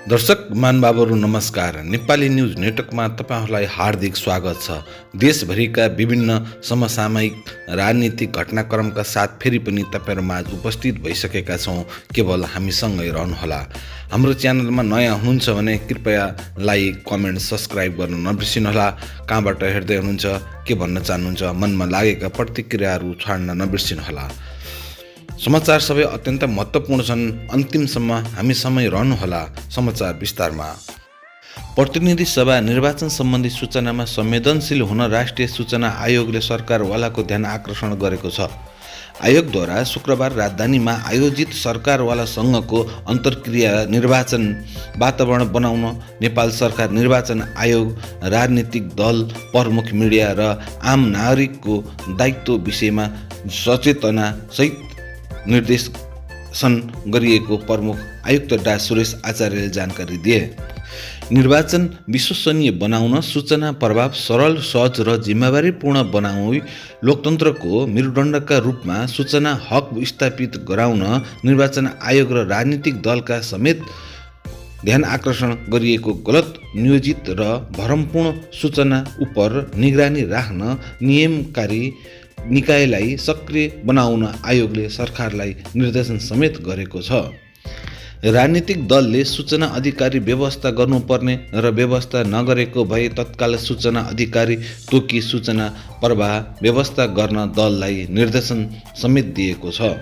दर्शक महानुभावहरू नमस्कार। नेपाली न्युज नेटवर्कमा तपाईँहरूलाई हार्दिक स्वागत छ। देशभरिका विभिन्न समसामयिक राजनीतिक घटनाक्रमका साथ फेरि पनि तपाईँहरूमाझ उपस्थित भइसकेका छौँ। केवल हामीसँगै रहनुहोला। हाम्रो च्यानलमा नयाँ हुनुहुन्छ भने कृपया लाइक, कमेन्ट, सब्सक्राइब गर्न नबिर्सिनुहोला। कहाँबाट हेर्दै हुनुहुन्छ, के भन्न चाहनुहुन्छ, मनमा लागेका प्रतिक्रियाहरू छाड्न नबिर्सिनुहोला। समाचार सबै अत्यन्त महत्त्वपूर्ण छन्। अन्तिमसम्म हामीसँगै रहनुहोला। समाचार विस्तारमा। प्रतिनिधि सभा निर्वाचन सम्बन्धी सूचनामा संवेदनशील हुन राष्ट्रिय सूचना आयोगले सरकारवालाको ध्यान आकर्षण गरेको छ। आयोगद्वारा शुक्रबार राजधानीमा आयोजित सरकारवालासँगको अन्तर्क्रिया निर्वाचन वातावरण बनाउन नेपाल सरकार निर्वाचन आयोग, राजनीतिक दल, प्रमुख मिडिया र आम नागरिकको दायित्व विषयमा सचेतना सहित निर्देशन गरिएको प्रमुख आयुक्त डा सुरेश आचार्यले जानकारी दिए। निर्वाचन विश्वसनीय बनाउन, सूचना प्रभाव सरल, सहज र जिम्मेवारीपूर्ण बनाउन, लोकतन्त्रको मेरुदण्डका रूपमा सूचना हक स्थापित गराउन निर्वाचन आयोग र राजनीतिक दलका समेत ध्यान आकर्षण गरिएको गलत, नियोजित र भ्रमपूर्ण सूचना उपर निगरानी राख्न नियमकारी निकायलाई सक्रिय बनाउन आयोगले सरकारलाई निर्देशन समेत गरेको छ। राजनीतिक दलले सूचना अधिकारी व्यवस्था गर्नुपर्ने र व्यवस्था नगरेको भए तत्काल सूचना अधिकारी तोकी सूचना प्रवाह व्यवस्था गर्न दललाई निर्देशन समेत दिएको छ।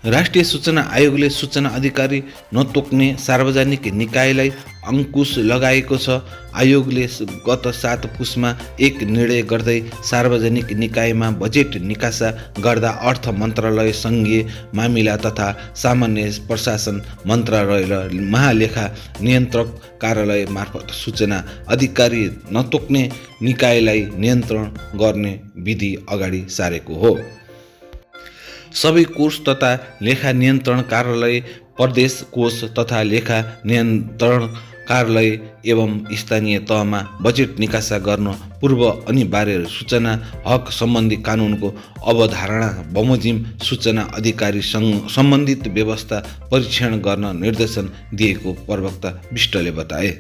राष्ट्रिय सूचना आयोगले सूचना अधिकारी नतोक्ने सार्वजनिक निकायलाई अंकुश लगाएको छ। आयोगले गत 7 पुसमा एक निर्णय गर्दै सार्वजनिक निकायमा बजेट निकासा गर्दा अर्थ मन्त्रालय, सङ्घीय मामिला तथा सामान्य प्रशासन मन्त्रालय र महालेखा नियन्त्रक कार्यालय मार्फत सूचना अधिकारी नतोक्ने निकायलाई नियन्त्रण गर्ने विधि अगाडि सारेको हो। सबै कोष तथा लेखा नियन्त्रण कार्यालय, प्रदेश कोष तथा लेखा नियन्त्रण कार्यालय एवं स्थानीय तहमा बजेट निकासा गर्न पूर्व अनिवार्य सूचना हक सम्बन्धी कानुनको अवधारणा बमोजिम सूचना अधिकारी सम्बन्धित व्यवस्था परीक्षण गर्न निर्देशन दिएको प्रवक्ता विष्टले बताए।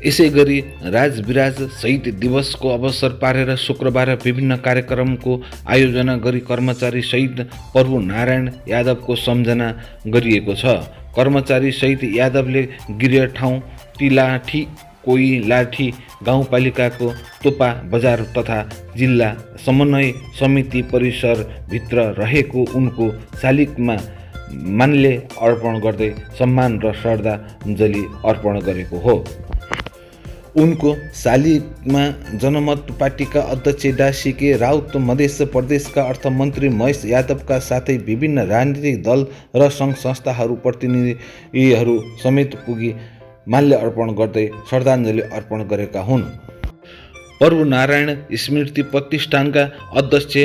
यसैगरी राजविराज शहीद दिवसको अवसर पारेर शुक्रबार विभिन्न कार्यक्रमको आयोजना गरी कर्मचारी शहीद प्रभु नारायण यादवको सम्झना गरिएको छ। कर्मचारी शहीद यादवले गृह ठाउँ टिलाठी कोइलाठी गाउँपालिकाको तोपा बजार तथा जिल्ला समन्वय समिति परिसरभित्र रहेको उनको शालिगमा माल्य अर्पण गर्दै सम्मान र श्रद्धाञ्जली अर्पण गरेको हो। उनको शालिगमा जनमत पार्टीका अध्यक्ष डा सीके राउत, मध्य प्रदेशका अर्थमन्त्री महेश यादवका साथै विभिन्न राजनीतिक दल र सङ्घ संस्थाहरू प्रतिनिधिहरू समेत पुगी माल्य अर्पण गर्दै श्रद्धाञ्जली अर्पण गरेका हुन्। प्रभु नारायण स्मृति प्रतिष्ठानका अध्यक्ष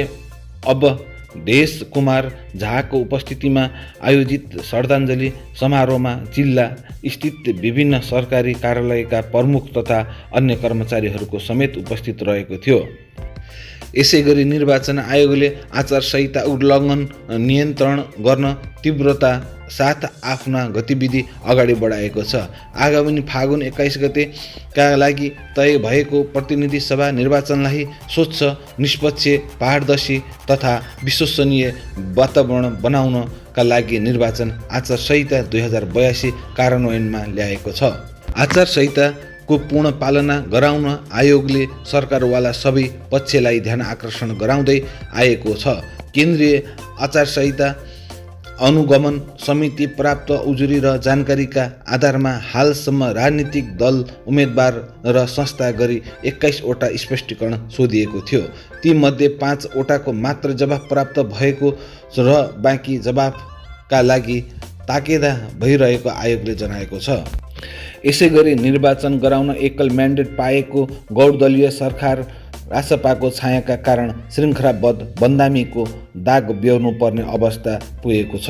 अवधेश कुमार झाको उपस्थितिमा आयोजित श्रद्धाञ्जली समारोहमा जिल्ला स्थित विभिन्न सरकारी कार्यालयका प्रमुख तथा अन्य कर्मचारीहरूको समेत उपस्थित रहेको थियो। यसैगरी निर्वाचन आयोगले आचार संहिता उल्लङ्घन नियन्त्रण गर्न तीव्रता साथ आफ्ना गतिविधि अगाडि बढाएको छ। आगामी फागुन 21 गतेका लागि तय भएको प्रतिनिधि सभा निर्वाचनलाई स्वच्छ, निष्पक्ष, पारदर्शी तथा विश्वसनीय वातावरण बनाउनका लागि निर्वाचन आचार संहिता 2082 कार्यान्वयनमा ल्याएको छ। आचार संहिताको पूर्ण पालना गराउन आयोगले सरकारवाला सबै पक्षलाई ध्यान आकर्षण गराउँदै आएको छ। केन्द्रीय आचार संहिता अनुगमन समिति प्राप्त उजुरी र जानकारीका आधारमा हालसम्म राजनीतिक दल, उम्मेदवार र संस्था गरी 21 वटा स्पष्टीकरण सोधिएको थियो। तीमध्ये 5 वटाको मात्र जवाफ प्राप्त भएको र बाँकी जवाफका लागि ताकेदा भइरहेको आयोगले जनाएको छ। यसैगरी निर्वाचन गराउन एकल म्यान्डेट पाएको गौरदलीय सरकार रासपाको छायाका कारण श्रृङ्खलाबद्ध बन्दामीको दाग बेहोर्नु पर्ने अवस्था पुगेको छ।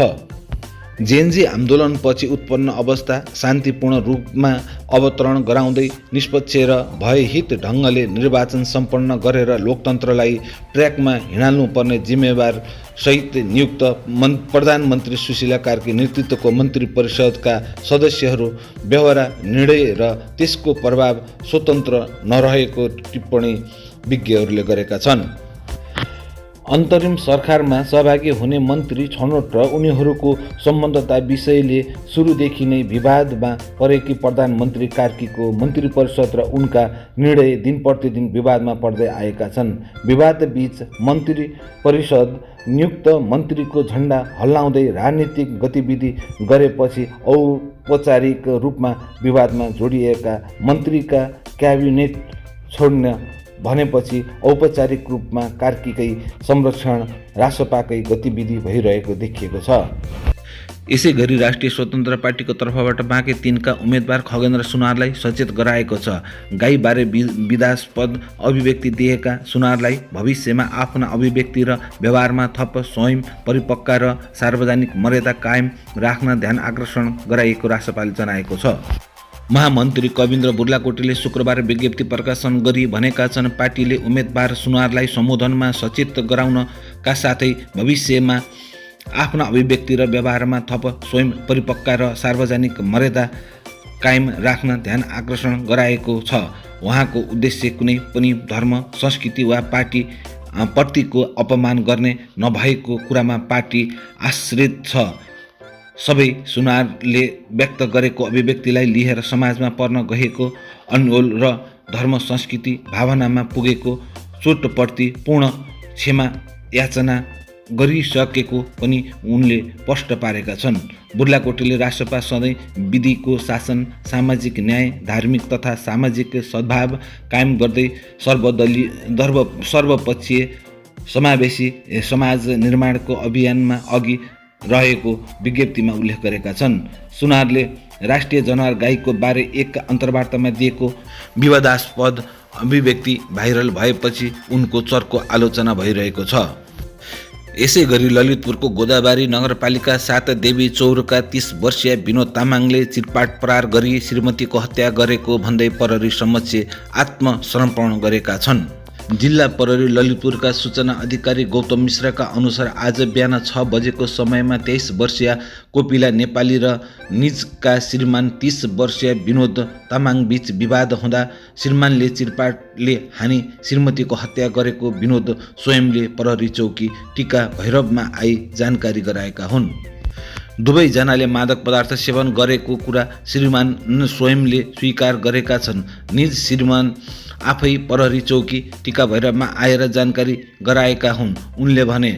जेएनजी आन्दोलनपछि उत्पन्न अवस्था शान्तिपूर्ण रूपमा अवतरण गराउँदै निष्पक्ष र भयहित ढङ्गले निर्वाचन सम्पन्न गरेर लोकतन्त्रलाई ट्र्याकमा हिँडाल्नुपर्ने जिम्मेवार सहित नियुक्त प्रधानमन्त्री सुशीला कार्की नेतृत्वको मन्त्री परिषदका सदस्यहरू बेहोरा निर्णय र त्यसको प्रभाव स्वतन्त्र नरहेको टिप्पणी विज्ञहरूले गरेका छन्। अन्तरिम सरकारमा सहभागी हुने मन्त्री छनौट र उनीहरूको सम्बन्धता विषयले सुरुदेखि नै विवादमा परेकी प्रधानमन्त्री कार्कीको मन्त्री परिषद र उनका निर्णय दिन प्रतिदिन विवादमा पर्दै आएका छन्। विवादबीच मन्त्री परिषद नियुक्त मन्त्रीको झण्डा हल्लाउँदै राजनीतिक गतिविधि गरेपछि औपचारिक रूपमा विवादमा जोडिएका मन्त्रीका क्याबिनेट छोड्न भनेपछि औपचारिक रूपमा कार्कीकै संरक्षण रासपाकै गतिविधि भइरहेको देखिएको छ। यसै गरी राष्ट्रिय स्वतन्त्र पार्टीको तर्फबाट बाँके 3का उम्मेदवार खगेन्द्र सुनारलाई सचेत गराएको छ। गाईबारे विवादास्पद अभिव्यक्ति दिएका सुनारलाई भविष्यमा आफ्ना अभिव्यक्ति र व्यवहारमा थप स्वयं परिपक्व र सार्वजनिक मर्यादा कायम राख्न ध्यान आकर्षण गराइएको रासपाले जनाएको छ। महामन्त्री कविन्द्र बुर्लाकोटीले शुक्रबार विज्ञप्ति प्रकाशन गरी भनेका छन्, पार्टीले उम्मेदवार सुनारलाई सम्बोधनमा सचेत गराउनका साथै भविष्यमा आफ्ना अभिव्यक्ति र व्यवहारमा थप स्वयं परिपक्व र सार्वजनिक मर्यादा कायम राख्न ध्यान आकर्षण गराएको छ। उहाँको उद्देश्य कुनै पनि धर्म, संस्कृति वा पार्टी प्रतिको अपमान गर्ने नभएको कुरामा पार्टी आश्रित छ। सबै सुनारले व्यक्त गरेको अभिव्यक्तिलाई लिएर समाजमा पर्न गएको अनोल र धर्म संस्कृति भावनामा पुगेको चोटप्रति पूर्ण क्षमा याचना गरिसकेको पनि उनले स्पष्ट पारेका छन्। बुर्लाकोटीले राष्ट्रपा सधैँ विधिको शासन, सामाजिक न्याय, धार्मिक तथा सामाजिक सद्भाव कायम गर्दै सर्वपक्षीय समावेशी समाज निर्माणको अभियानमा अघि रहेको विज्ञप्तिमा उल्लेख गरेका छन्। सुनारले राष्ट्रिय जनावर गाईको बारे एक अन्तर्वार्तामा दिएको विवादास्पद अभिव्यक्ति भाइरल भएपछि उनको चर्को आलोचना भइरहेको छ। यसै गरी ललितपुरको गोदाबारी नगरपालिका 7 देवी चौरका 30 वर्षीय विनोद तामाङले चिरपाट प्रहार गरी श्रीमतीको हत्या गरेको भन्दै प्रहरी समक्ष आत्मसमर्पण गरेका छन्। जिल्ला प्रहरी ललितपुरका सूचना अधिकारी गौतम मिश्रका अनुसार आज बिहान 6 बजेको समयमा 23 वर्षीय कोपिला नेपाली र निजका श्रीमान 30 वर्षीय विनोद तामाङ बीच विवाद हुँदा श्रीमानले चिरपाटले हानी श्रीमतीको हत्या गरेको विनोद स्वयंले प्रहरी चौकी टिका भैरवमा आई जानकारी गराएका हुन्। दुवैजनाले मादक पदार्थ सेवन गरेको कुरा श्रीमान स्वयंले स्वीकार गरेका छन्। निज श्रीमान आफै प्रहरी चौकी टिका भैरवमा आएर जानकारी गराएका हुन्। उनले भने,